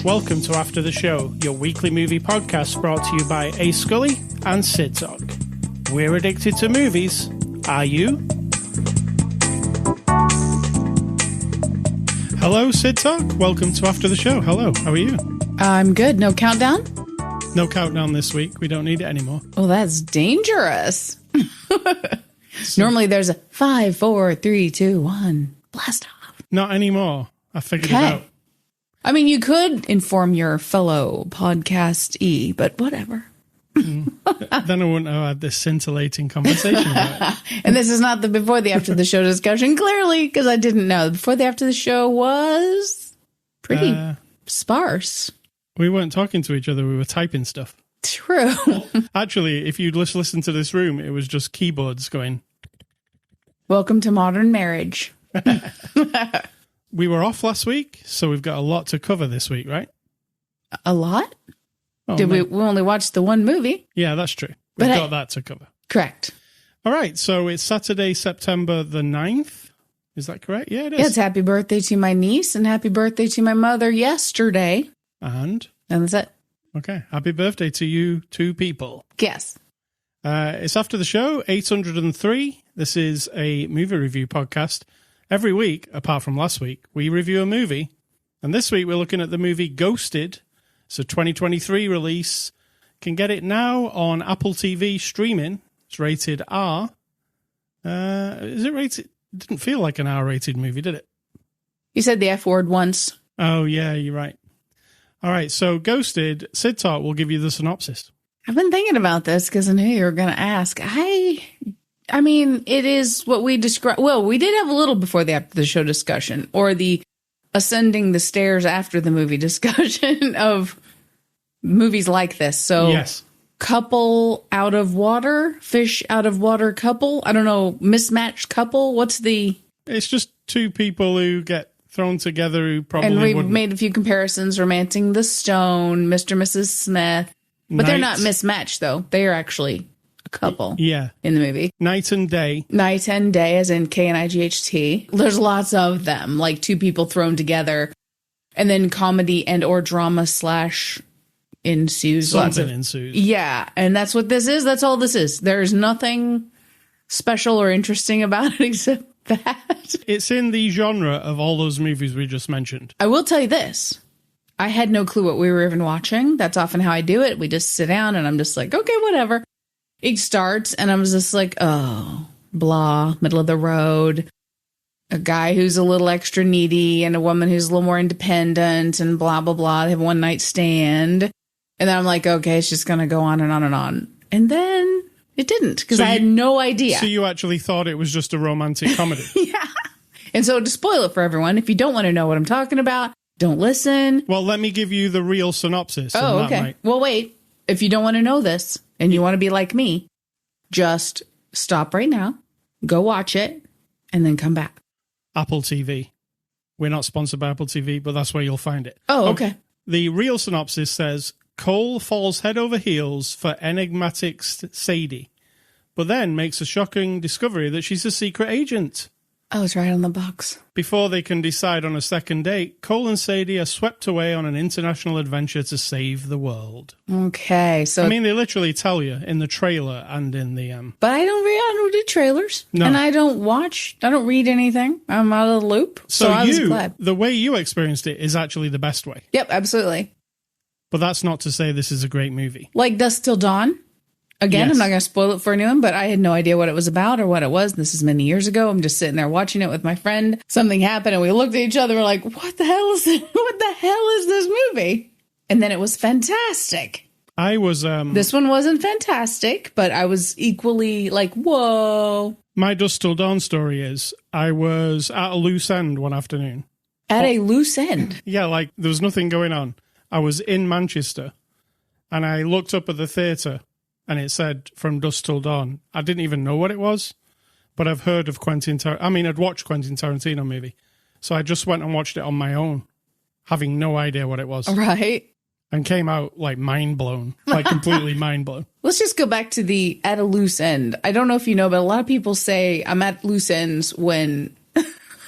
Welcome to After the Show, your weekly movie podcast brought to you by A. Scully and Sid Talk. We're addicted to movies. Are you? Hello, Sid Talk. Welcome to After the Show. Hello, how are you? I'm good. No countdown? No countdown this week. We don't need it anymore. Well, that's dangerous. Normally there's a 5, 4, 3, 2, 1. Blast off. Not anymore. I figured it out. I mean, you could inform your fellow podcast-y, but whatever. Then I wouldn't have had this scintillating conversation about it. And this is not the before the after the show discussion, clearly, because I didn't know. Before the after the show was pretty sparse. We weren't talking to each other. We were typing stuff. True. Actually, if you'd just listen to this room, it was just keyboards going. Welcome to modern marriage. We were off last week, so we've got a lot to cover this week, right? A lot? Oh, We only watched the one movie? Yeah, that's true. We've got that to cover. Correct. All right, so it's Saturday, September the 9th. Is that correct? Yeah, it is. Yeah, it's happy birthday to my niece and happy birthday to my mother yesterday. And that's it. Okay, happy birthday to you two people. Yes. It's After the Show, 803. This is a movie review podcast. Every week, apart from last week, we review a movie. And this week, we're looking at the movie Ghosted. It's a 2023 release. Can get it now on Apple TV streaming. It's rated R. Is it rated? It didn't feel like an R-rated movie, did it? You said the F word once. Oh, yeah, you're right. All right, so Ghosted, Sid Talk will give you the synopsis. I've been thinking about this because I knew you were going to ask. I mean, it is what we describe. Well, we did have a little before the after the show discussion, or the ascending the stairs after the movie discussion of movies like this. So, yes. Couple out of water, fish out of water couple. I don't know, mismatched couple. What's the? It's just two people who get thrown together who probably and we've wouldn't. Made a few comparisons. Romancing the Stone, Mr. and Mrs. Smith. But they're not mismatched, though. They are actually a couple in the movie. Night and Day. Night and Day, as in K-N-I-G-H-T. There's lots of them, like two people thrown together. And then comedy and or drama / ensues. Something ensues. Yeah, and that's what this is. That's all this is. There's nothing special or interesting about it except that. It's in the genre of all those movies we just mentioned. I will tell you this. I had no clue what we were even watching. That's often how I do it. We just sit down and I'm just like, okay, whatever. It starts and I was just like, oh, blah, middle of the road. A guy who's a little extra needy and a woman who's a little more independent and blah, blah, blah. They have a one night stand. And then I'm like, okay, it's just going to go on and on and on. And then it didn't because I had no idea. So you actually thought it was just a romantic comedy? Yeah. And so to spoil it for everyone, if you don't want to know what I'm talking about, don't listen. Well, let me give you the real synopsis. Oh, okay. Well, wait. If you don't want to know this and you want to be like me, just stop right now, go watch it, and then come back. Apple TV. We're not sponsored by Apple TV, but that's where you'll find it. Oh, okay. The real synopsis says, Cole falls head over heels for enigmatic Sadie, but then makes a shocking discovery that she's a secret agent. Oh, it's right on the box. Before they can decide on a second date, Cole and Sadie are swept away on an international adventure to save the world. Okay, so... I mean, they literally tell you in the trailer and in the... But I don't do trailers. No. And I don't read anything. I'm out of the loop. So I was glad. The way you experienced it is actually the best way. Yep, absolutely. But that's not to say this is a great movie. Like Dusk Till Dawn. Again, Yes. I'm not going to spoil it for anyone, but I had no idea what it was about or what it was. This is many years ago. I'm just sitting there watching it with my friend. Something happened and we looked at each other. We're like, what the hell is this? What the hell is this movie? And then it was fantastic. I was... This one wasn't fantastic, but I was equally like, whoa. My Dusk Till Dawn story is I was at a loose end one afternoon. At a loose end? Yeah, like there was nothing going on. I was in Manchester and I looked up at the theatre and it said From Dusk Till Dawn. I didn't even know what it was, but I've heard of I'd watched Quentin Tarantino movie. So I just went and watched it on my own, having no idea what it was. Right. And came out like mind blown, like completely mind blown. Let's just go back to the at a loose end. I don't know if you know, but a lot of people say I'm at loose ends when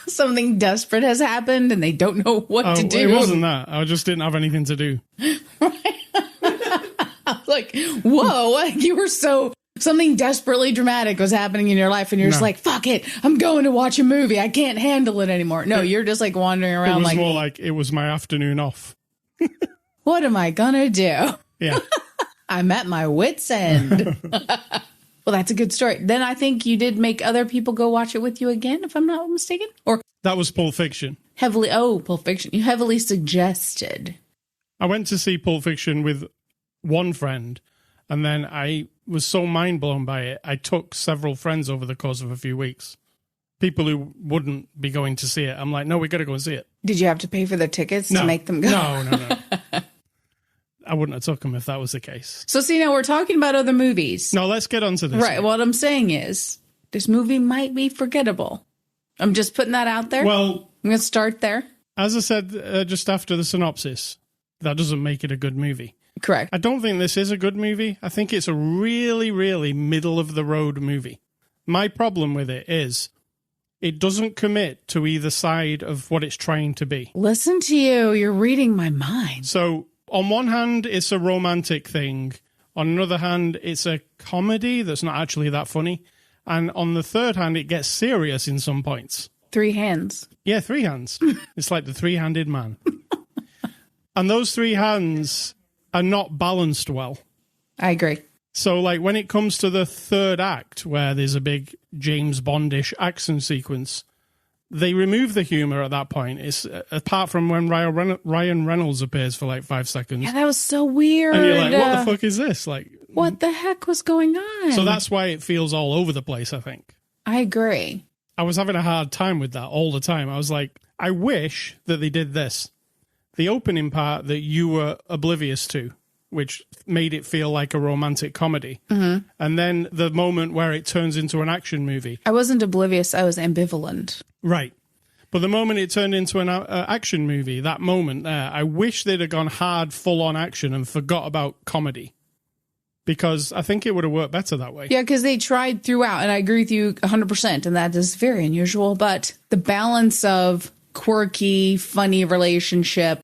Something desperate has happened and they don't know what to do. It wasn't that. I just didn't have anything to do. I was like, whoa, you were something desperately dramatic was happening in your life and you're just like, fuck it, I'm going to watch a movie. I can't handle it anymore. No, you're just like wandering around. It was more like it was my afternoon off. What am I gonna do? Yeah. I'm at my wit's end. Well, that's a good story. Then I think you did make other people go watch it with you again, if I'm not mistaken. Or that was Pulp Fiction. Pulp Fiction. You heavily suggested. I went to see Pulp Fiction with one friend, and then I was so mind blown by it. I took several friends over the course of a few weeks. People who wouldn't be going to see it. I'm like, no, we got to go and see it. Did you have to pay for their tickets to make them go? No. I wouldn't have took them if that was the case. So see, now we're talking about other movies. No, let's get on to this. Right. What I'm saying is this movie might be forgettable. I'm just putting that out there. Well, I'm going to start there. As I said just after the synopsis, that doesn't make it a good movie. Correct. I don't think this is a good movie. I think it's a really, really middle-of-the-road movie. My problem with it is it doesn't commit to either side of what it's trying to be. Listen to you. You're reading my mind. So, on one hand, it's a romantic thing. On another hand, it's a comedy that's not actually that funny. And on the third hand, it gets serious in some points. 3 hands. Yeah, 3 hands. It's like the three-handed man. And those 3 hands are not balanced well. I agree. So, like, when it comes to the third act, where there's a big James Bondish action sequence, they remove the humor at that point. It's apart from when Ryan Reynolds appears for like 5 seconds. Yeah, that was so weird. And you're like, what the fuck is this? Like, what the heck was going on? So that's why it feels all over the place, I think. I agree. I was having a hard time with that all the time. I was like, I wish that they did this. The opening part that you were oblivious to, which made it feel like a romantic comedy. Mm-hmm. And then the moment where it turns into an action movie. I wasn't oblivious. I was ambivalent. Right. But the moment it turned into an action movie, that moment there, I wish they'd have gone hard, full-on action and forgot about comedy. Because I think it would have worked better that way. Yeah, because they tried throughout, and I agree with you 100%, and that is very unusual. But the balance of quirky, funny relationship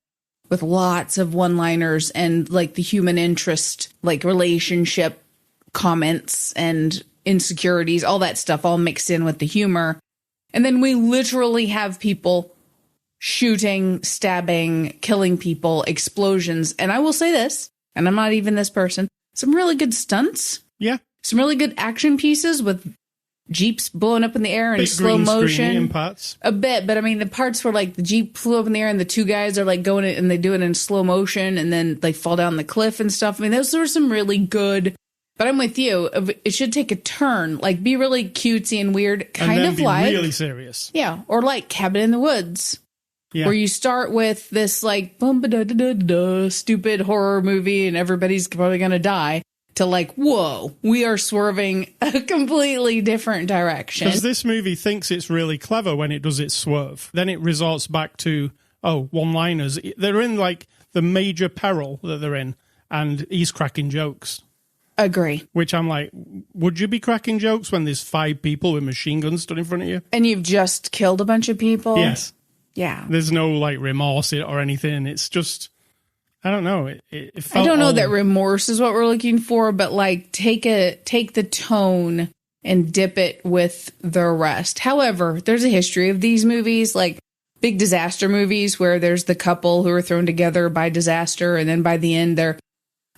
with lots of one-liners and like the human interest, like relationship comments and insecurities, all that stuff all mixed in with the humor. And then we literally have people shooting, stabbing, killing people, explosions. And I will say this, and I'm not even this person, some really good stunts. Yeah. Some really good action pieces with Jeeps blowing up in the air in slow motion. In parts. A bit, but I mean, the parts where like the Jeep flew up in the air and the 2 guys are like going and they do it in slow motion and then they fall down the cliff and stuff. I mean, those were some really good. But I'm with you. It should take a turn, like be really cutesy and weird, kind and then of be like really serious. Yeah, or like Cabin in the Woods, where you start with this like stupid horror movie and everybody's probably gonna die, to like, whoa, we are swerving a completely different direction. Because this movie thinks it's really clever when it does its swerve. Then it resorts back to one-liners. They're in like the major peril that they're in, and he's cracking jokes. Agree. Which I'm like, would you be cracking jokes when there's 5 people with machine guns stood in front of you? And you've just killed a bunch of people? Yes. Yeah. There's no like remorse or anything. It's just, I don't know. It felt I don't know that remorse is what we're looking for, but like take the tone and dip it with the rest. However, there's a history of these movies, like big disaster movies where there's the couple who are thrown together by disaster, and then by the end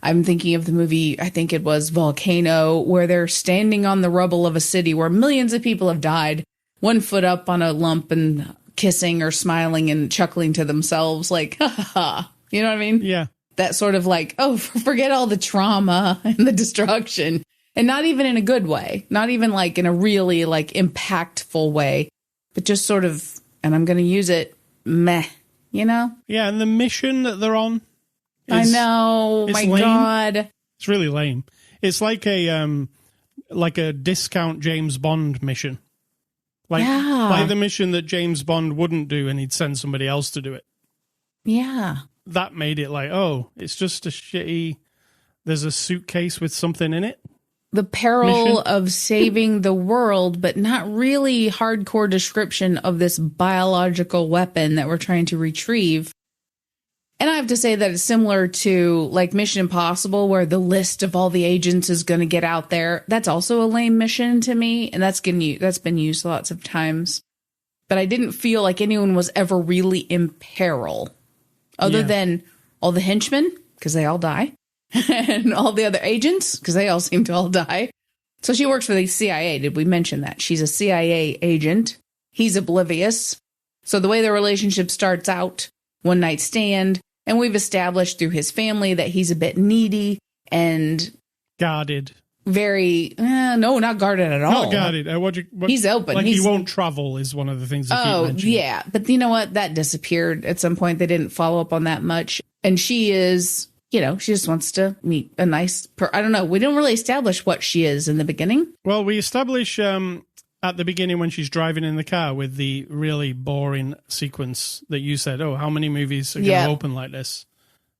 I'm thinking of the movie, I think it was Volcano, where they're standing on the rubble of a city where millions of people have died, 1 foot up on a lump and kissing or smiling and chuckling to themselves like, ha ha ha. You know what I mean? Yeah. That sort of like, oh, forget all the trauma and the destruction. And not even in a good way. Not even like in a really like impactful way. But just sort of, and I'm going to use it, meh, you know? Yeah, and the mission that they're on. I know. My lame. God. It's really lame. It's like a discount James Bond mission. Like the mission that James Bond wouldn't do and he'd send somebody else to do it. Yeah. That made it like, oh, it's just a shitty, there's a suitcase with something in it. the peril mission? of saving the world, but not really hardcore description of this biological weapon that we're trying to retrieve. And I have to say that it's similar to like Mission Impossible, where the list of all the agents is going to get out there. That's also a lame mission to me, and that's been used lots of times. But I didn't feel like anyone was ever really in peril, other than all the henchmen, because they all die, and all the other agents, because they all seem to all die. So she works for the CIA. Did we mention that? She's a CIA agent. He's oblivious. So the way the relationship starts out, one night stand, and we've established through his family that he's a bit needy and guarded. Very, no, not guarded at all. Not guarded. He's open. Like he won't travel is one of the things. Oh, yeah. But you know what? That disappeared at some point. They didn't follow up on that much. And she is, she just wants to meet a nice, I don't know. We don't really establish what she is in the beginning. Well, we establish at the beginning when she's driving in the car with the really boring sequence that you said, oh, how many movies are going to open like this?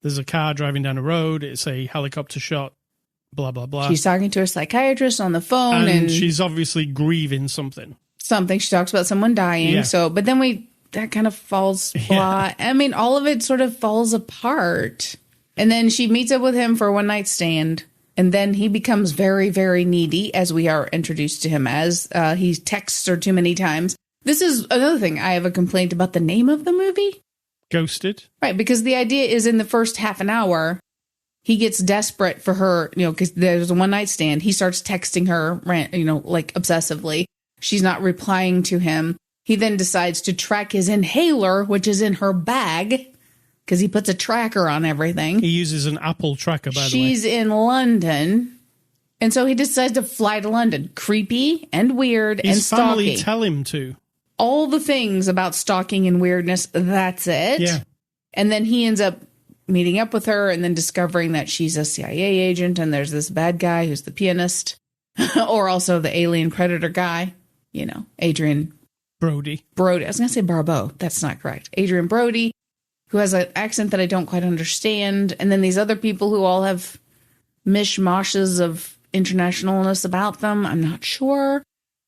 There's a car driving down a road. It's a helicopter shot, blah, blah, blah. She's talking to her psychiatrist on the phone. And she's obviously grieving something. She talks about someone dying. Yeah. So, but then that kind of falls blah. I mean, all of it sort of falls apart. And then she meets up with him for a one night stand. And then he becomes very, very needy, as we are introduced to him as. He texts her too many times. This is another thing. I have a complaint about the name of the movie. Ghosted. Right, because the idea is in the first half an hour, he gets desperate for her, because there's a one-night stand. He starts texting her, like obsessively. She's not replying to him. He then decides to track his inhaler, which is in her bag, because he puts a tracker on everything. He uses an Apple tracker, by the way. She's in London. And so he decides to fly to London. Creepy and weird and stalking. His family tell him to. All the things about stalking and weirdness, that's it. Yeah. And then he ends up meeting up with her and then discovering that she's a CIA agent and there's this bad guy who's the pianist or also the alien predator guy, Adrian Brody. I was going to say Barbeau. That's not correct. Adrian Brody, who has an accent that I don't quite understand. And then these other people who all have mishmashes of internationalness about them. I'm not sure.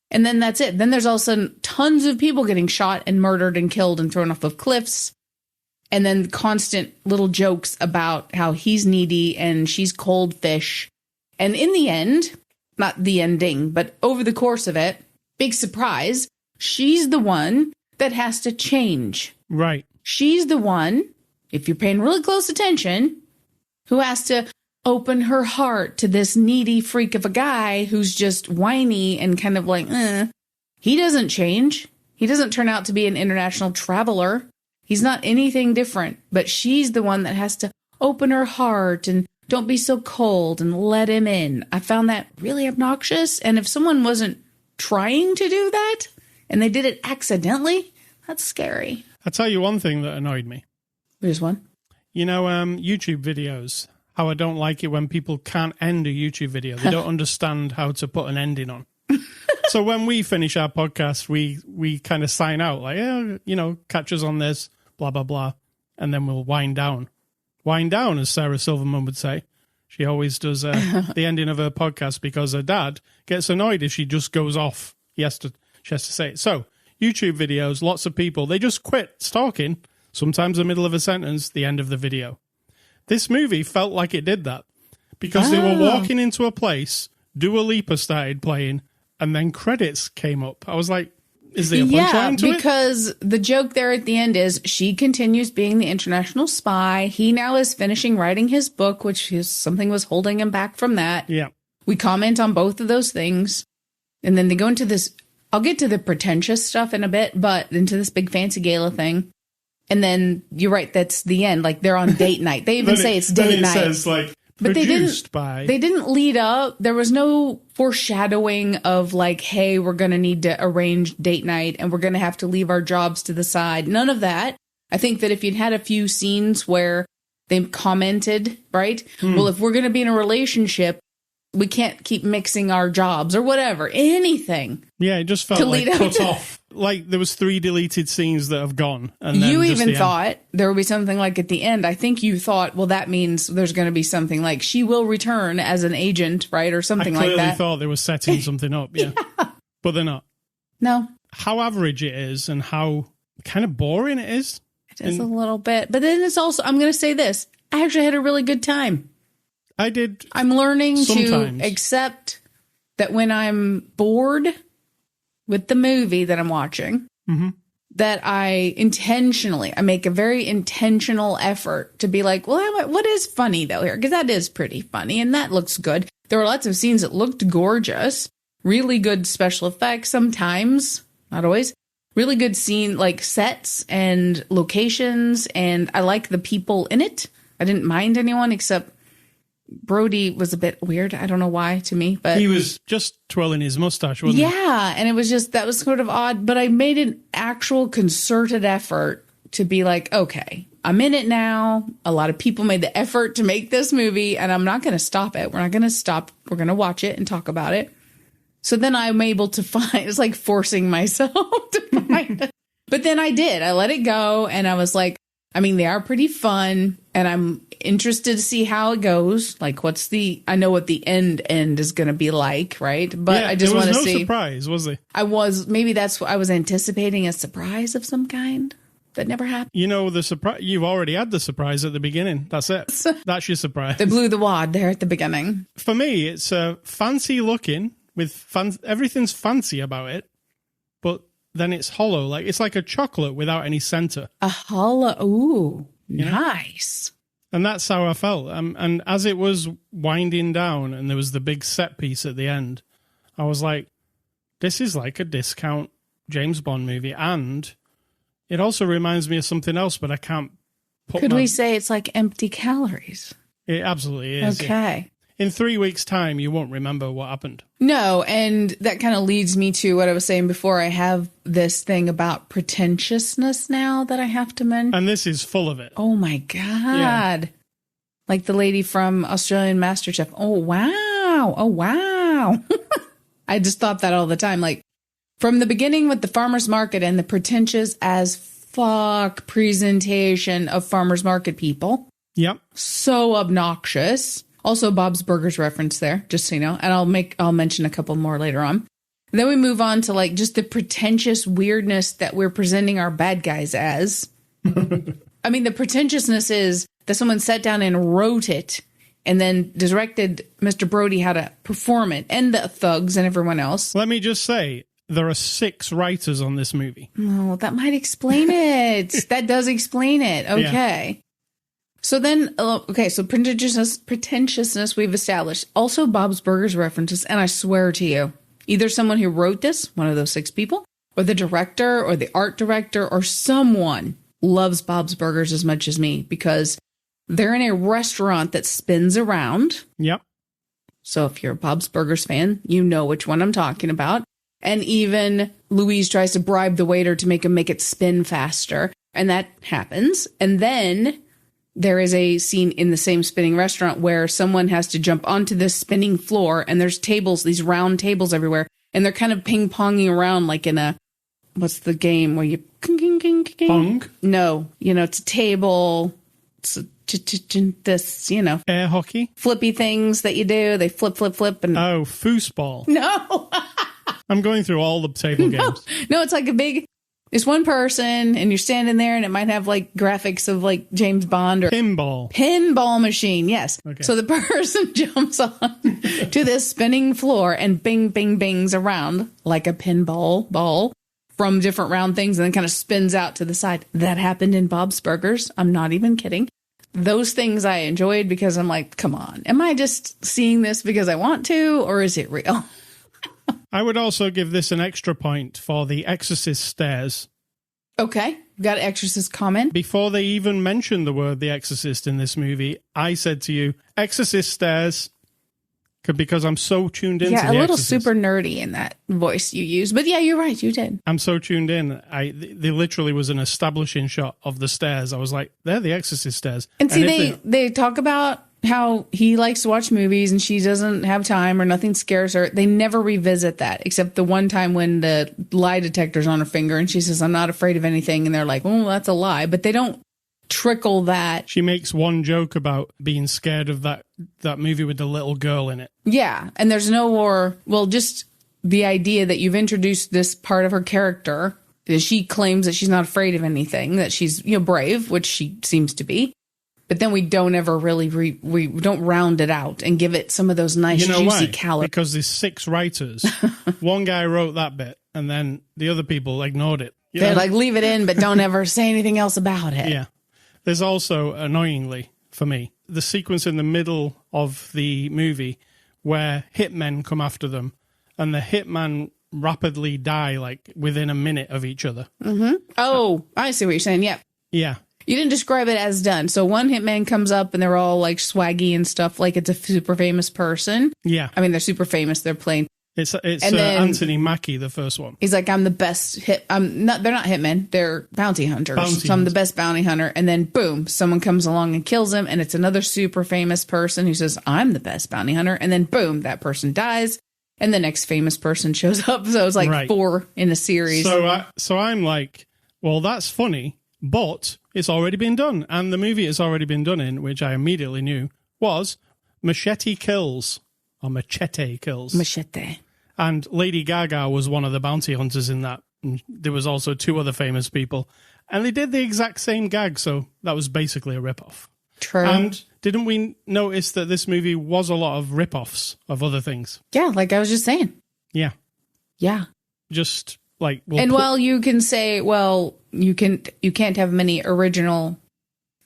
And then that's it. Then there's also tons of people getting shot and murdered and killed and thrown off of cliffs. And then constant little jokes about how he's needy and she's cold fish. And in the end, not the ending, but over the course of it, big surprise, she's the one that has to change. Right. She's the one, if you're paying really close attention, who has to open her heart to this needy freak of a guy who's just whiny and kind of like, He doesn't change. He doesn't turn out to be an international traveler. He's not anything different, but she's the one that has to open her heart and don't be so cold and let him in. I found that really obnoxious. And if someone wasn't trying to do that and they did it accidentally, that's scary. I'll tell you one thing that annoyed me. There's one. YouTube videos. How I don't like it when people can't end a YouTube video. They don't understand how to put an ending on. So when we finish our podcast, we kind of sign out like, catch us on this, blah, blah, blah. And then we'll wind down. Wind down, as Sarah Silverman would say. She always does the ending of her podcast because her dad gets annoyed if she just goes off. She has to say it. So YouTube videos, lots of people, they just quit stalking. Sometimes the middle of a sentence, the end of the video. This movie felt like it did that because they were walking into a place, Dua Lipa started playing, and then credits came up. I was like, is there a punchline to it? Because the joke there at the end is she continues being the international spy. He now is finishing writing his book, which something was holding him back from that. Yeah. We comment on both of those things. And then they go into this, I'll get to the pretentious stuff in a bit, but into this big fancy gala thing. And then you're right, that's the end. Like they're on date night. They even say it's date night. Says like but produced by. They didn't lead up. There was no foreshadowing of like, hey, we're going to need to arrange date night and we're going to have to leave our jobs to the side. None of that. I think that if you'd had a few scenes where they commented, right? Well, if we're going to be in a relationship, we can't keep mixing our jobs or whatever, anything. Yeah, it just felt like cut off. Like there was 3 deleted scenes that have gone. And then you even the thought end. there would be something like at the end. I think you thought, well, that means there's going to be something like she will return as an agent, right? Or something like that. I clearly thought they were setting something up, yeah. But they're not. No. How average it is and how kind of boring it is. It is a little bit. But then it's also, I'm going to say this. I actually had a really good time. I did. I'm learning sometimes. to accept that when I'm bored with the movie that I'm watching, that I make a very intentional effort to be like, well, what is funny though here? Because that is pretty funny and that looks good. There were lots of scenes that looked gorgeous, really good special effects sometimes, not always. Really good scene, like sets and locations, and I like the people in it. I didn't mind anyone except Brody was a bit weird. I don't know why to me, but he was just twirling his mustache, wasn't he? Yeah, and it was just, that was sort of odd, but I made an actual concerted effort to be like, okay, I'm in it now. A lot of people made the effort to make this movie, and I'm not going to stop it. We're not going to stop. We're going to watch it and talk about it. So then I'm able to find, it's like forcing myself to find it. But then I did. I let it go, and I was like, I mean, they are pretty fun, and I'm interested to see how it goes. Like, I know what the end is going to be like, right? But yeah, I just want to see. There was no surprise, was there? Maybe that's what I was anticipating, a surprise of some kind that never happened. You know, the surprise, you've already had the surprise at the beginning. That's it. That's your surprise. They blew the wad there at the beginning. For me, it's fancy looking with everything's fancy about it, but then it's hollow. Like it's like a chocolate without any center. A hollow. Ooh, nice. And that's how I felt. And as it was winding down and there was the big set piece at the end, I was like, this is like a discount James Bond movie. And it also reminds me of something else, but I can't put Could we say it's like empty calories? It absolutely is. Okay. Yeah. In 3 weeks' time, you won't remember what happened. No, and that kind of leads me to what I was saying before. I have this thing about pretentiousness now that I have to mention. And this is full of it. Oh, my God. Yeah. Like the lady from Australian MasterChef. Oh, wow. Oh, wow. I just thought that all the time. Like, from the beginning with the farmer's market and the pretentious as fuck presentation of farmer's market people. Yep. So obnoxious. Also, Bob's Burgers reference there, just so you know. And I'll mention a couple more later on. And then we move on to like just the pretentious weirdness that we're presenting our bad guys as. I mean, the pretentiousness is that someone sat down and wrote it and then directed Mr. Brody how to perform it, and the thugs and everyone else. Let me just say, there are 6 writers on this movie. Oh, that might explain it. That does explain it. Okay. Yeah. So then, so pretentiousness we've established. Also Bob's Burgers references, and I swear to you, either someone who wrote this, one of those 6 people, or the director, or the art director, or someone loves Bob's Burgers as much as me, because they're in a restaurant that spins around. Yep. So if you're a Bob's Burgers fan, you know which one I'm talking about. And even Louise tries to bribe the waiter to make it spin faster, and that happens. And then there is a scene in the same spinning restaurant where someone has to jump onto this spinning floor, and there's tables, these round tables everywhere, and they're kind of ping-ponging around like in a, what's the game where you... Pong? No, it's a table, it's this, Air hockey? Flippy things that you do, they flip, and... Oh, foosball. No! I'm going through all the table games. No, it's like it's one person, and you're standing there, and it might have like graphics of like James Bond or pinball machine. Yes. Okay. So the person jumps on to this spinning floor and bing, bing, bings around like a pinball ball from different round things, and then kind of spins out to the side. That happened in Bob's Burgers. I'm not even kidding. Those things I enjoyed because I'm like, come on, am I just seeing this because I want to, or is it real? I would also give this an extra point for the Exorcist stairs. Okay. Got an Exorcist comment? Before they even mentioned the word The Exorcist in this movie, I said to you, Exorcist stairs, because I'm so tuned into The Exorcist. Yeah, a little super nerdy in that voice you use. But yeah, you're right, you did. I'm so tuned in. There literally was an establishing shot of the stairs. I was like, they're The Exorcist stairs. And see, they talk about how he likes to watch movies and she doesn't have time or nothing scares her. They never revisit that, except the one time when the lie detector's on her finger and she says, I'm not afraid of anything. And they're like, oh, that's a lie. But they don't trickle that. She makes one joke about being scared of that movie with the little girl in it. Yeah. And there's no more, well, just the idea that you've introduced this part of her character. She claims that she's not afraid of anything, that she's, brave, which she seems to be. But then we don't ever really, we don't round it out and give it some of those nice, juicy calories. Because there's 6 writers. One guy wrote that bit, and then the other people ignored it. They're like, leave it in, but don't ever say anything else about it. Yeah. There's also, annoyingly, for me, the sequence in the middle of the movie where hitmen come after them, and the hitman rapidly die, like, within a minute of each other. Mm-hmm. Oh, I see what you're saying. Yep. Yeah. You didn't describe it as done. So one hitman comes up and they're all like swaggy and stuff, like it's a super famous person. Yeah. I mean, they're super famous. They're playing. It's Anthony Mackie, the first one. He's like, I'm the best they're not hitmen. They're bounty hunters. So I'm the best bounty hunter. And then boom, someone comes along and kills him. And it's another super famous person who says, I'm the best bounty hunter. And then boom, that person dies. And the next famous person shows up. So it's like 4 in a series. So I'm like, well, that's funny, but it's already been done. And the movie it's already been done in, which I immediately knew, was Machete Kills. Or Machete Kills. Machete. And Lady Gaga was one of the bounty hunters in that. And there was also 2 other famous people. And they did the exact same gag, so that was basically a rip-off. True. And didn't we notice that this movie was a lot of rip-offs of other things? Yeah, like I was just saying. Yeah. Yeah. Just like... While you can say, well, you can't have many original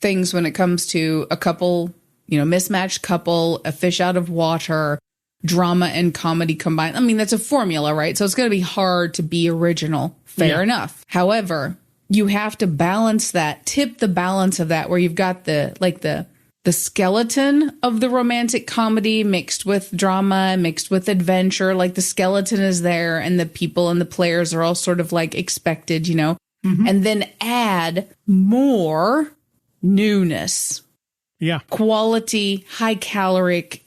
things when it comes to a couple, mismatched couple, a fish out of water, drama and comedy combined. I mean, that's a formula, right? So it's going to be hard to be original. Fair enough. However, you have to balance that, tip the balance of that, where you've got the skeleton of the romantic comedy mixed with drama, mixed with adventure. Like the skeleton is there and the people and the players are all sort of like expected, mm-hmm. And then add more newness. Yeah. Quality, high caloric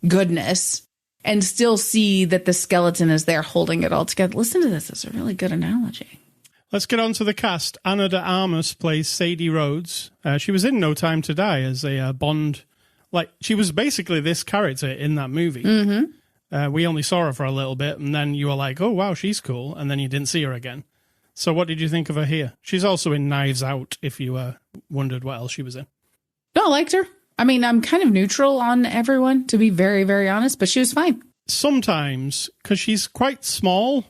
goodness, and still see that the skeleton is there holding it all together. Listen to this. It's a really good analogy. Let's get on to the cast. Ana de Armas plays Sadie Rhodes. She was in No Time to Die as a Bond. Like, she was basically this character in that movie. Mm-hmm. We only saw her for a little bit, and then you were like, oh, wow, she's cool. And then you didn't see her again. So what did you think of her here? She's also in Knives Out, if you wondered what else she was in. No, I liked her. I mean, I'm kind of neutral on everyone, to be very, very honest, but she was fine. Sometimes, because she's quite small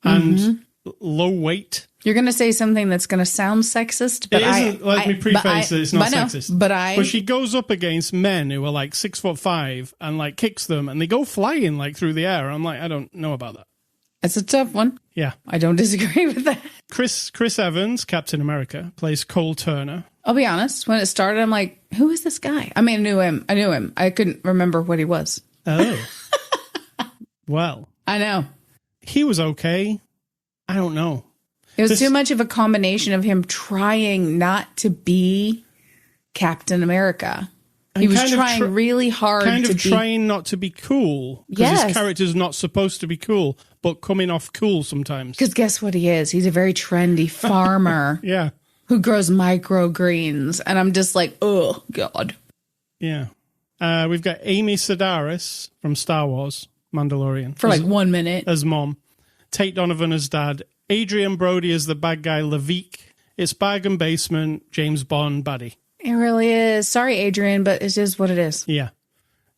and low weight. You're going to say something that's going to sound sexist, but it isn't. Let me preface it. It's not sexist. But she goes up against men who are like 6'5" and like kicks them, and they go flying like through the air. I'm like, I don't know about that. It's a tough one. Yeah, I don't disagree with that. Chris Evans, Captain America, plays Cole Turner. I'll be honest. When it started, I'm like, who is this guy? I mean, I knew him. I couldn't remember what he was. Oh, well, I know he was okay. I don't know. It was too much of a combination of him trying not to be Captain America. He was trying really hard trying not to be cool. Because his character's not supposed to be cool, but coming off cool sometimes. Because guess what he is? He's a very trendy farmer. Yeah. Who grows microgreens. And I'm just like, oh, God. Yeah. We've got Amy Sedaris from Star Wars, Mandalorian. For like 1 minute. As Mom. Tate Donovan as Dad. Adrian Brody as the bad guy, Levique. It's Bargain Basement, James Bond, baddie. It really is. Sorry, Adrian, but it is what it is. Yeah.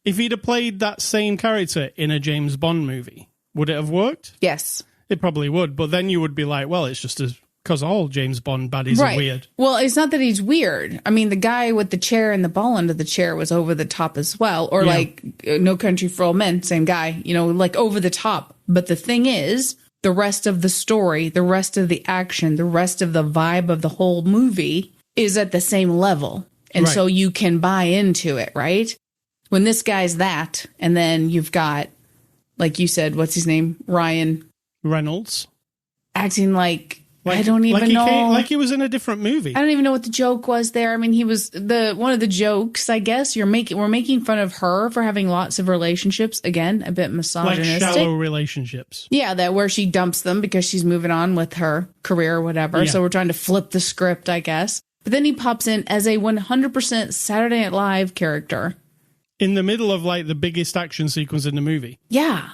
If he'd have played that same character in a James Bond movie, would it have worked? Yes. It probably would, but then you would be like, well, it's just because all James Bond baddies are weird. Well, it's not that he's weird. I mean, the guy with the chair and the ball under the chair was over the top as well. Or like No Country for Old Men, same guy, like over the top. But the thing is, the rest of the story, the rest of the action, the rest of the vibe of the whole movie is at the same level. And so you can buy into it, right? When this guy's that, and then you've got, like you said, what's his name? Ryan Reynolds. Acting like I don't even know. Like he was in a different movie. I don't even know what the joke was there. I mean, he was one of the jokes, I guess. We're making fun of her for having lots of relationships. Again, a bit misogynistic. Like shallow relationships. Yeah, that where she dumps them because she's moving on with her career or whatever. Yeah. So we're trying to flip the script, I guess. But then he pops in as a 100% Saturday Night Live character. In the middle of like the biggest action sequence in the movie. Yeah.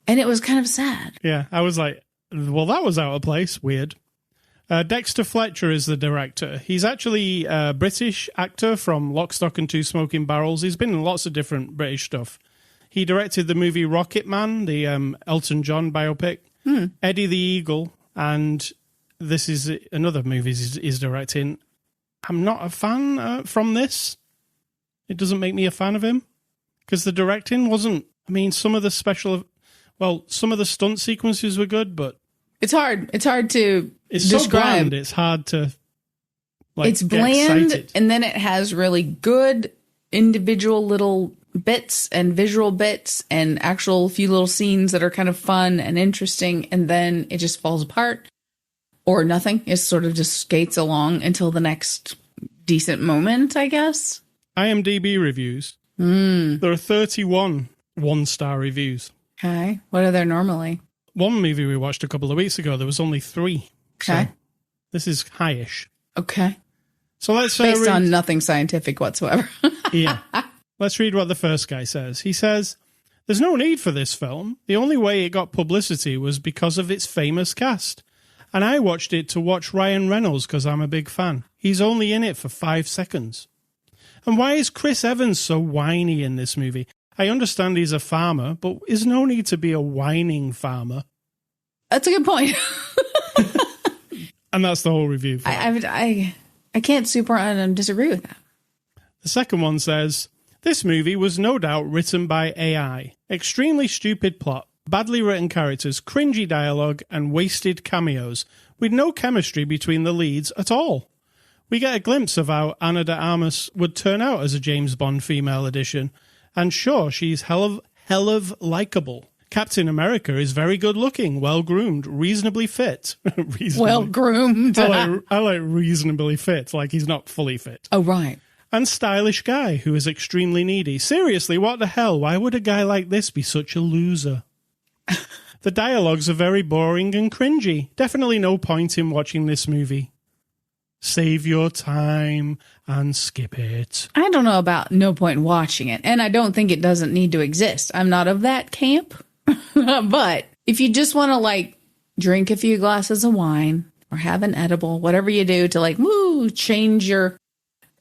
And it was kind of sad. Yeah, I was like, well, that was out of place. Weird. Dexter Fletcher is the director. He's actually a British actor from Lock, Stock and Two Smoking Barrels. He's been in lots of different British stuff. He directed the movie Rocket Man, the Elton John biopic, Eddie the Eagle, and this is another movie he's directing. I'm not a fan from this. It doesn't make me a fan of him because the directing wasn't. I mean, some of the stunt sequences were good, but it's hard. It's hard to describe. So bland. It's hard to. It's bland, and then it has really good individual little bits and visual bits and actual few little scenes that are kind of fun and interesting, and then it just falls apart or nothing. It sort of just skates along until the next decent moment, I guess. IMDb reviews. There are 31 one-star reviews. Okay. What are there normally? One movie we watched a couple of weeks ago, there was only 3. Okay. So this is highish. Okay. So let's based on nothing scientific whatsoever. Yeah. Let's read what the first guy says. He says, "There's no need for this film. The only way it got publicity was because of its famous cast. And I watched it to watch Ryan Reynolds because I'm a big fan. He's only in it for 5 seconds. And why is Chris Evans so whiny in this movie? I understand he's a farmer, but there's no need to be a whining farmer." That's a good point. And that's the whole review. I can't super disagree with that. The second one says, "This movie was no doubt written by AI. Extremely stupid plot, badly written characters, cringy dialogue, and wasted cameos, with no chemistry between the leads at all. We get a glimpse of how Ana de Armas would turn out as a James Bond female edition, and sure, she's hell of likable. Captain America is very good looking, well groomed, reasonably fit." Well groomed. I like reasonably fit, like he's not fully fit. Oh, right. "And stylish guy who is extremely needy. Seriously, what the hell? Why would a guy like this be such a loser? The dialogues are very boring and cringy. Definitely no point in watching this movie. Save your time and skip it." I don't know about no point in watching it, and I don't think it doesn't need to exist. I'm not of that camp. But if you just want to, like, drink a few glasses of wine or have an edible, whatever you do to, like,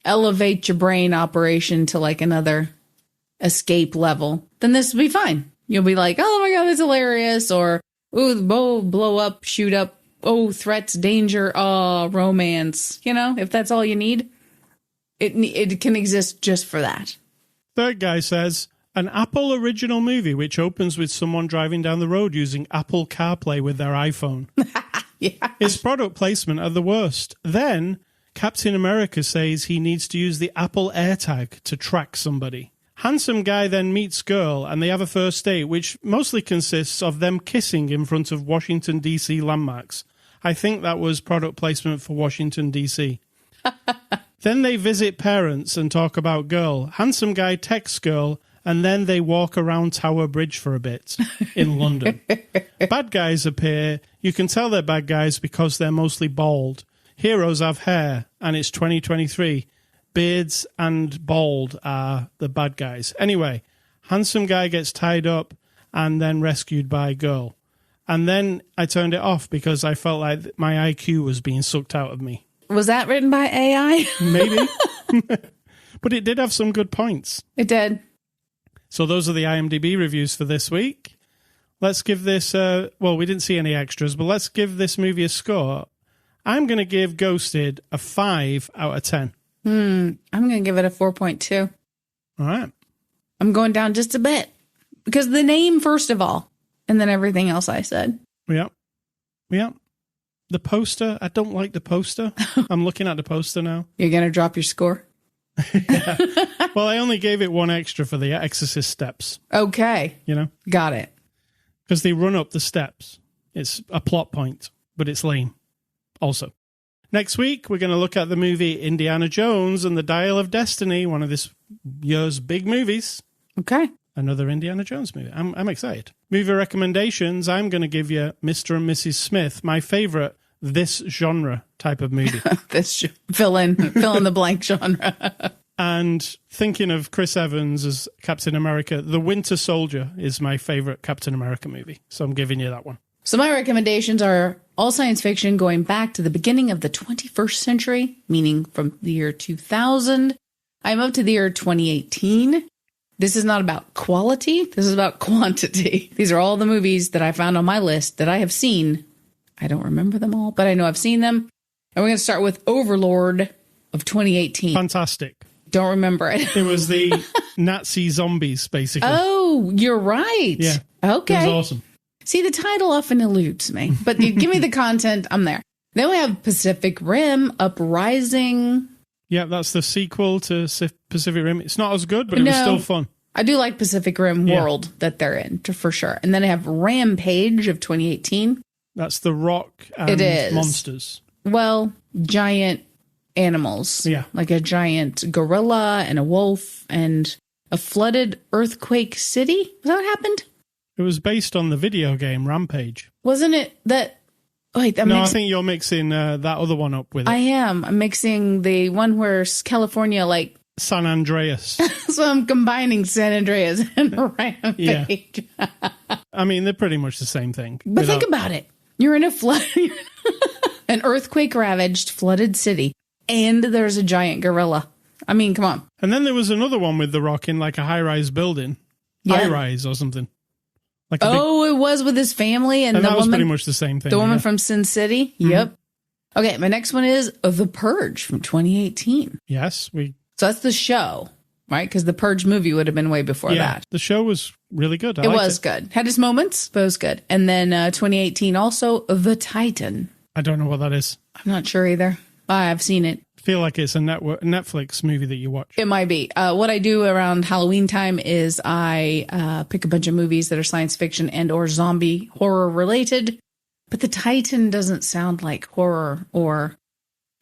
elevate your brain operation to, like, another escape level, then this will be fine. You'll be like, oh my God, it's hilarious. Or, ooh, the bow, blow up, shoot up. Oh, threats, danger, romance. You know, if that's all you need, it can exist just for that. Third guy says, "An Apple original movie which opens with someone driving down the road using Apple CarPlay with their iPhone. Yeah. Its product placement at the worst. Then Captain America says he needs to use the Apple AirTag to track somebody. Handsome guy then meets girl and they have a first date, which mostly consists of them kissing in front of Washington, D.C. landmarks. I think that was product placement for Washington, D.C. Then they visit parents and talk about girl. Handsome guy texts girl, and then they walk around Tower Bridge for a bit in London. Bad guys appear. You can tell they're bad guys because they're mostly bald. Heroes have hair, and it's 2023. Beards and bald are the bad guys. Anyway, handsome guy gets tied up and then rescued by girl. And then I turned it off because I felt like my IQ was being sucked out of me. Was that written by AI? Maybe. But it did have some good points. It did. So those are the IMDb reviews for this week. Let's give this, we didn't see any extras, but let's give this movie a score. I'm going to give Ghosted a 5 out of 10. I'm going to give it a 4.2. All right. I'm going down just a bit. Because the name, first of all, and then everything else I said. Yeah. The poster, I don't like the poster. I'm looking at the poster now. You're going to drop your score? Yeah. Well, I only gave it 1 extra for the Exorcist steps. Okay. You know? Got it. Because they run up the steps. It's a plot point, but it's lame. also. Next week, we're going to look at the movie Indiana Jones and the Dial of Destiny, one of this year's big movies. Okay. Another Indiana Jones movie. I'm excited. Movie recommendations, I'm going to give you Mr. and Mrs. Smith, my favorite this genre type of movie. Fill in the blank genre. And thinking of Chris Evans as Captain America, The Winter Soldier is my favorite Captain America movie. So I'm giving you that one. So my recommendations are all science fiction going back to the beginning of the 21st century, meaning from the year 2000. I'm up to the year 2018. This is not about quality. This is about quantity. These are all the movies that I found on my list that I have seen. I don't remember them all, but I know I've seen them. And we're going to start with Overlord of 2018. Fantastic. Don't remember it. It was the Nazi zombies, basically. Oh, you're right. Yeah. Okay. It was awesome. See, the title often eludes me, but you give me the content, I'm there. Then we have Pacific Rim, Uprising. Yeah, that's the sequel to Pacific Rim. It's not as good, but it was still fun. I do like Pacific Rim world that they're in, for sure. And then I have Rampage of 2018. That's The Rock and monsters. Well, giant animals. Yeah. Like a giant gorilla and a wolf and a flooded earthquake city. Is that what happened? It was based on the video game Rampage. Wasn't it that... Wait, I think you're mixing that other one up with it. I am. I'm mixing the one where California, like... San Andreas. So I'm combining San Andreas and Rampage. Yeah. I mean, they're pretty much the same thing. But think about it. You're in a flood... an earthquake-ravaged, flooded city, and there's a giant gorilla. I mean, come on. And then there was another one with The Rock in like a high-rise building. Yeah. High-rise or something. Like it was with his family and the that woman. Was pretty much the same thing. The woman from Sin City. Mm-hmm. Yep. Okay, my next one is The Purge from 2018. Yes, So that's the show, right? Because the Purge movie would have been way before that. The show was really good. It was good. Had its moments, but it was good. And then 2018 also The Titan. I don't know what that is. I'm not sure either. I've seen it. I feel like it's a Netflix movie that you watch. It might be. What I do around Halloween time is I pick a bunch of movies that are science fiction and or zombie horror related. But The Titan doesn't sound like horror or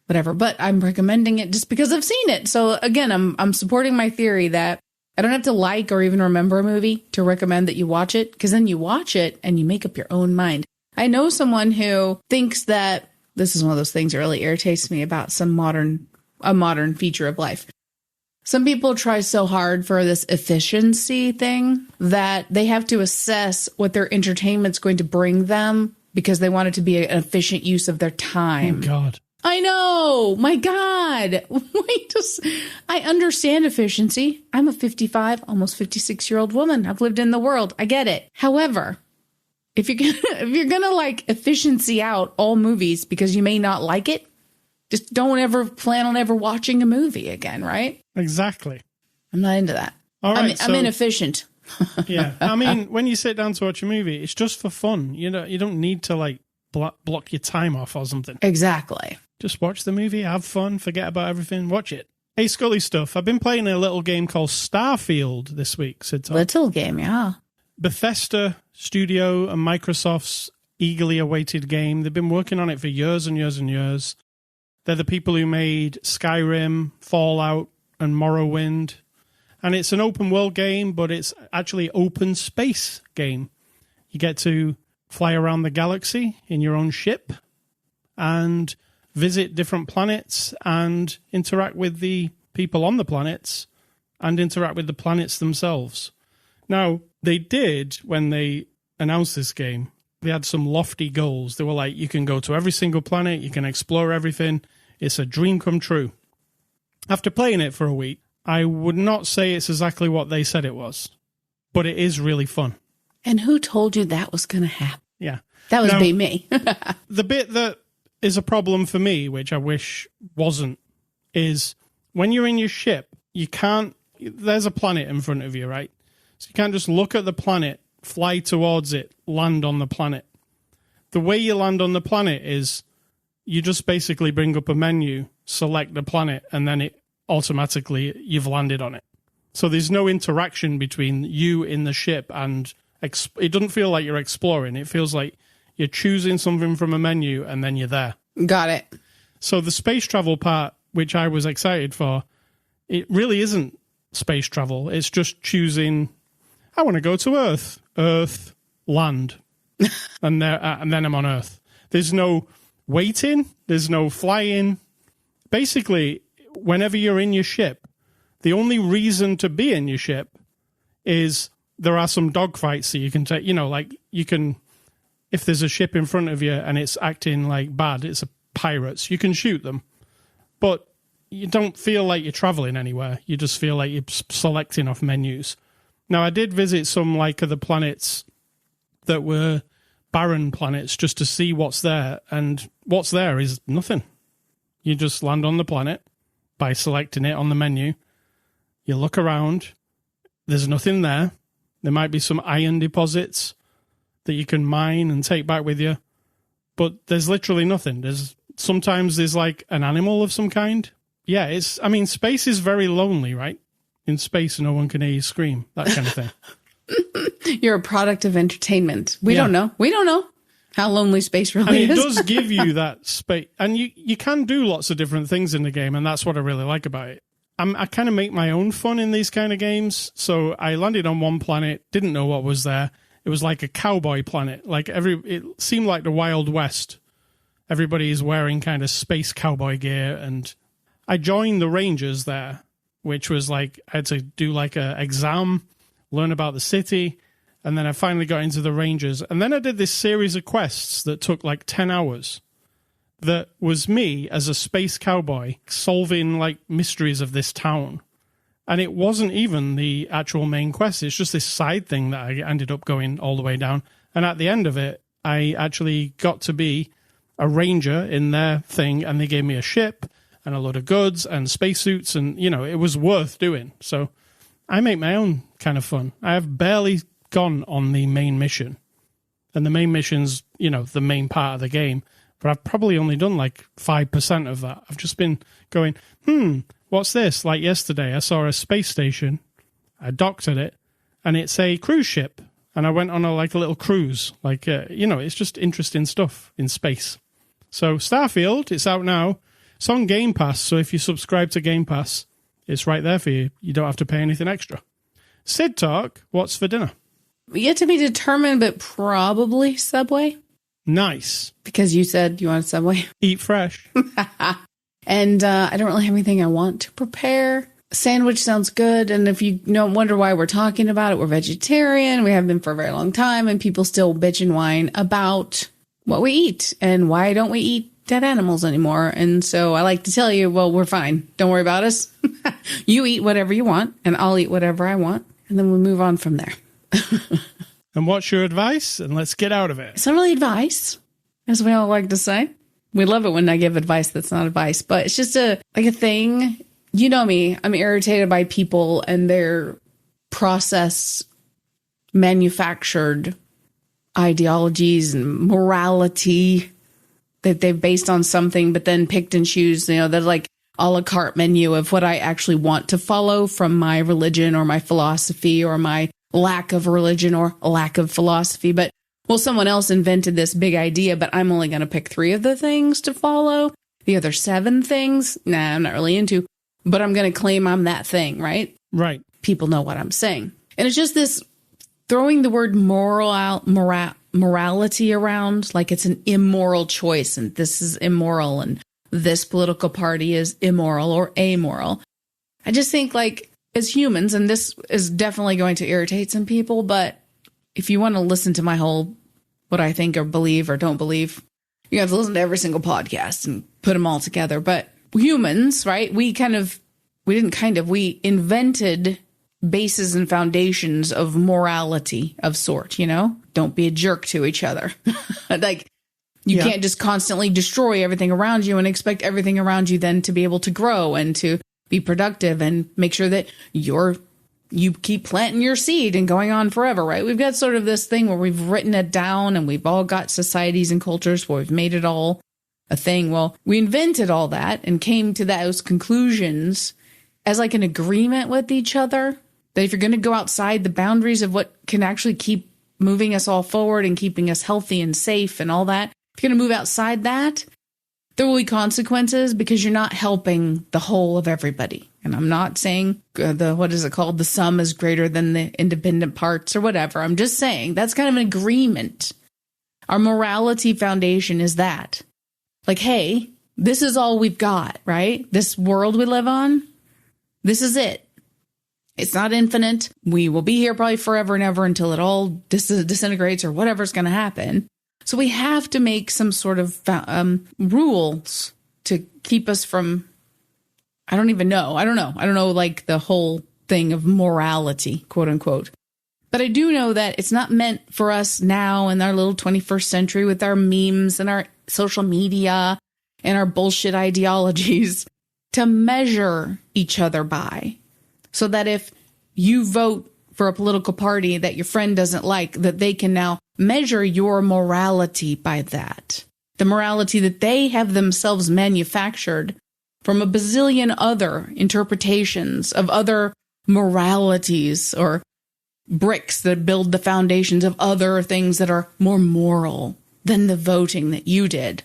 whatever. But I'm recommending it just because I've seen it. So again, I'm supporting my theory that I don't have to like or even remember a movie to recommend that you watch it. Because then you watch it and you make up your own mind. I know someone who thinks that this is one of those things that really irritates me about a modern feature of life. Some people try so hard for this efficiency thing that they have to assess what their entertainment's going to bring them because they want it to be an efficient use of their time. Oh, God. I know. My God. I understand efficiency. I'm a 55, almost 56-year-old woman. I've lived in the world. I get it. However, if you're gonna like efficiency out all movies because you may not like it, just don't ever plan on ever watching a movie again, right? Exactly. I'm not into that. All right, I'm inefficient. Yeah, I mean, when you sit down to watch a movie, it's just for fun. You don't need to like block your time off or something. Exactly. Just watch the movie, have fun, forget about everything, watch it. Hey, Scully stuff. I've been playing a little game called Starfield this week, Sid. Little game, yeah. Bethesda Studio and Microsoft's eagerly awaited game. They've been working on it for years and years and years. They're the people who made Skyrim, Fallout, and Morrowind. And it's an open world game, but it's actually open space game. You get to fly around the galaxy in your own ship and visit different planets and interact with the people on the planets and interact with the planets themselves. Now, they did, when they announced this game, they had some lofty goals. They were like, you can go to every single planet, you can explore everything. It's a dream come true. After playing it for a week, I would not say it's exactly what they said it was, but it is really fun. And who told you that was going to happen? Yeah. That would be me. The bit that is a problem for me, which I wish wasn't, is when you're in your ship, you can't, there's a planet in front of you, right? So you can't just look at the planet, fly towards it, land on the planet. The way you land on the planet is you just basically bring up a menu, select the planet, and then it automatically, you've landed on it. So there's no interaction between you in the ship and it doesn't feel like you're exploring. It feels like you're choosing something from a menu and then you're there. Got it. So the space travel part, which I was excited for, it really isn't space travel. It's just choosing, I want to go to Earth, land, and then I'm on Earth. There's no waiting. There's no flying. Basically, whenever you're in your ship, the only reason to be in your ship is there are some dogfights that you can take. You can, if there's a ship in front of you and it's acting like bad, it's a pirates, you can shoot them. But you don't feel like you're traveling anywhere. You just feel like you're selecting off menus. Now, I did visit some of the planets that were barren planets just to see what's there. And what's there is nothing. You just land on the planet by selecting it on the menu. You look around. There's nothing there. There might be some iron deposits that you can mine and take back with you. But there's literally nothing. Sometimes there's like an animal of some kind. Yeah, space is very lonely, right? In space, no one can hear you scream, that kind of thing. You're a product of entertainment. We don't know. We don't know how lonely space really is. And it does give you that space. And you can do lots of different things in the game, and that's what I really like about it. I kind of make my own fun in these kind of games. So I landed on one planet, didn't know what was there. It was like a cowboy planet. It seemed like the Wild West. Everybody is wearing kind of space cowboy gear, and I joined the Rangers there, which was I had to do a exam, learn about the city, and then I finally got into the Rangers. And then I did this series of quests that took 10 hours. That was me as a space cowboy solving mysteries of this town. And it wasn't even the actual main quest. It's just this side thing that I ended up going all the way down. And at the end of it, I actually got to be a ranger in their thing, and they gave me a ship and a load of goods and spacesuits, and, it was worth doing. So I make my own kind of fun. I have barely gone on the main mission. And the main mission's, the main part of the game. But I've probably only done 5% of that. I've just been going, what's this? Like yesterday, I saw a space station. I docked at it, and it's a cruise ship. And I went on a little cruise. It's just interesting stuff in space. So Starfield, it's out now. It's on Game Pass, so if you subscribe to Game Pass, it's right there for you. You don't have to pay anything extra. Sid Talk, what's for dinner? Yet to be determined, but probably Subway. Nice. Because you said you wanted Subway. Eat fresh. And I don't really have anything I want to prepare. Sandwich sounds good. And if you wonder why we're talking about it, we're vegetarian. We have been for a very long time. And people still bitch and whine about what we eat. And why don't we eat dead animals anymore? And so I like to tell you, well, we're fine. Don't worry about us. You eat whatever you want, and I'll eat whatever I want. And then we'll move on from there. And what's your advice? And let's get out of it. It's not really advice, as we all like to say. We love it when I give advice that's not advice, but it's just a thing. You know me, I'm irritated by people and their process manufactured ideologies and morality that they've based on something, but then picked and choose, they're a la carte menu of what I actually want to follow from my religion or my philosophy or my lack of religion or lack of philosophy. But, well, someone else invented this big idea, but I'm only going to pick 3 of the things to follow. The other 7 things, I'm not really into, but I'm going to claim I'm that thing, right? Right. People know what I'm saying. And it's just this throwing the word morality around like it's an immoral choice, and this is immoral, and this political party is immoral or amoral. I just think as humans, and this is definitely going to irritate some people, but if you want to listen to my whole, what I think or believe or don't believe, you have to listen to every single podcast and put them all together. But humans, right? We invented bases and foundations of morality of sort, Don't be a jerk to each other. You can't just constantly destroy everything around you and expect everything around you then to be able to grow and to be productive and make sure that you keep planting your seed and going on forever, right? We've got sort of this thing where we've written it down and we've all got societies and cultures where we've made it all a thing. Well, we invented all that and came to those conclusions as an agreement with each other that if you're going to go outside the boundaries of what can actually keep moving us all forward and keeping us healthy and safe and all that, if you're going to move outside that, There will be consequences because you're not helping the whole of everybody. And I'm not saying what is it called? The sum is greater than the independent parts or whatever. I'm just saying that's kind of an agreement. Our morality foundation is that. Like, hey, this is all we've got, right? This world we live on, this is it. It's not infinite. We will be here probably forever and ever until it all disintegrates or whatever's going to happen. So we have to make some sort of rules to keep us from, I don't know, like the whole thing of morality, quote unquote. But I do know that it's not meant for us now in our little 21st century with our memes and our social media and our bullshit ideologies to measure each other by. So that if you vote for a political party that your friend doesn't like, that they can now measure your morality by that. The morality that they have themselves manufactured from a bazillion other interpretations of other moralities or bricks that build the foundations of other things that are more moral than the voting that you did.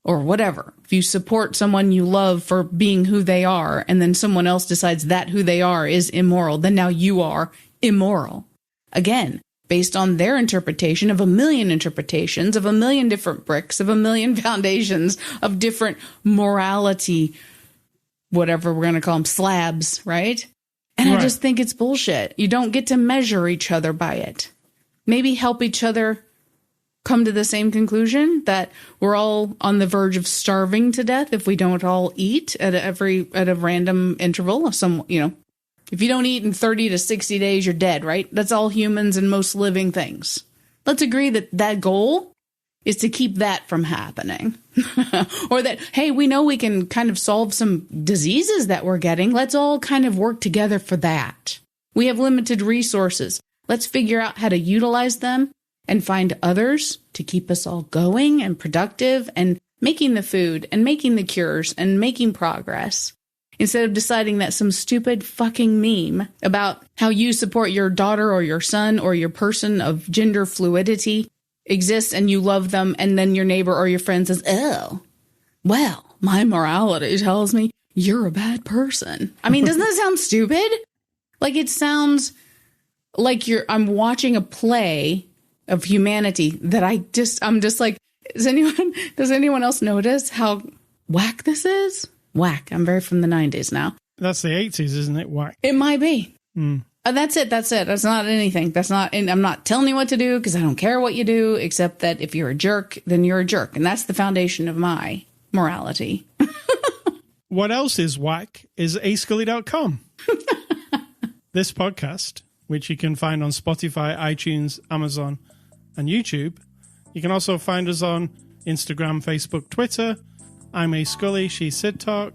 Or whatever. If you support someone you love for being who they are, and then someone else decides that who they are is immoral, then now you are immoral. Again, based on their interpretation of a million interpretations, of a million different bricks, of a million foundations, of different morality, whatever we're going to call them, slabs, right? And right. I just think it's bullshit. You don't get to measure each other by it. Maybe help each other come to the same conclusion that we're all on the verge of starving to death if we don't all eat at a random interval of some, if you don't eat in 30 to 60 days, you're dead, right? That's all humans and most living things. Let's agree that goal is to keep that from happening. Or that, hey, we know we can kind of solve some diseases that we're getting. Let's all kind of work together for that. We have limited resources. Let's figure out how to utilize them and find others to keep us all going and productive and making the food and making the cures and making progress. Instead of deciding that some stupid fucking meme about how you support your daughter or your son or your person of gender fluidity exists and you love them, and then your neighbor or your friend says, oh, well, my morality tells me you're a bad person. I mean, doesn't that sound stupid? Like, it sounds like I'm watching a play of humanity that I'm just like, does anyone else notice how whack this is? Whack. I'm very from the 90s now. That's the 80s, isn't it? Whack. It might be. Mm. That's it. That's not anything. I'm not telling you what to do because I don't care what you do, except that if you're a jerk, then you're a jerk. And that's the foundation of my morality. What else is whack is ascully.com. This podcast, which you can find on Spotify, iTunes, Amazon, and YouTube. You can also find us on Instagram, Facebook, Twitter. I'm A Scully, she's Sid Talk.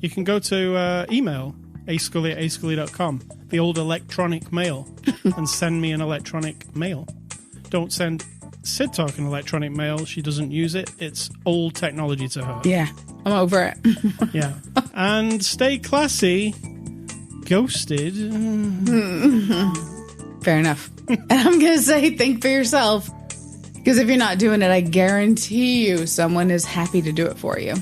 You can go to email, ascully@ascully.com, the old electronic mail, and send me an electronic mail. Don't send Sid Talk an electronic mail. She doesn't use it. It's old technology to her. Yeah, I'm over it. Yeah. And stay classy. Ghosted. Fair enough. And I'm going to say, think for yourself. Because if you're not doing it, I guarantee you someone is happy to do it for you.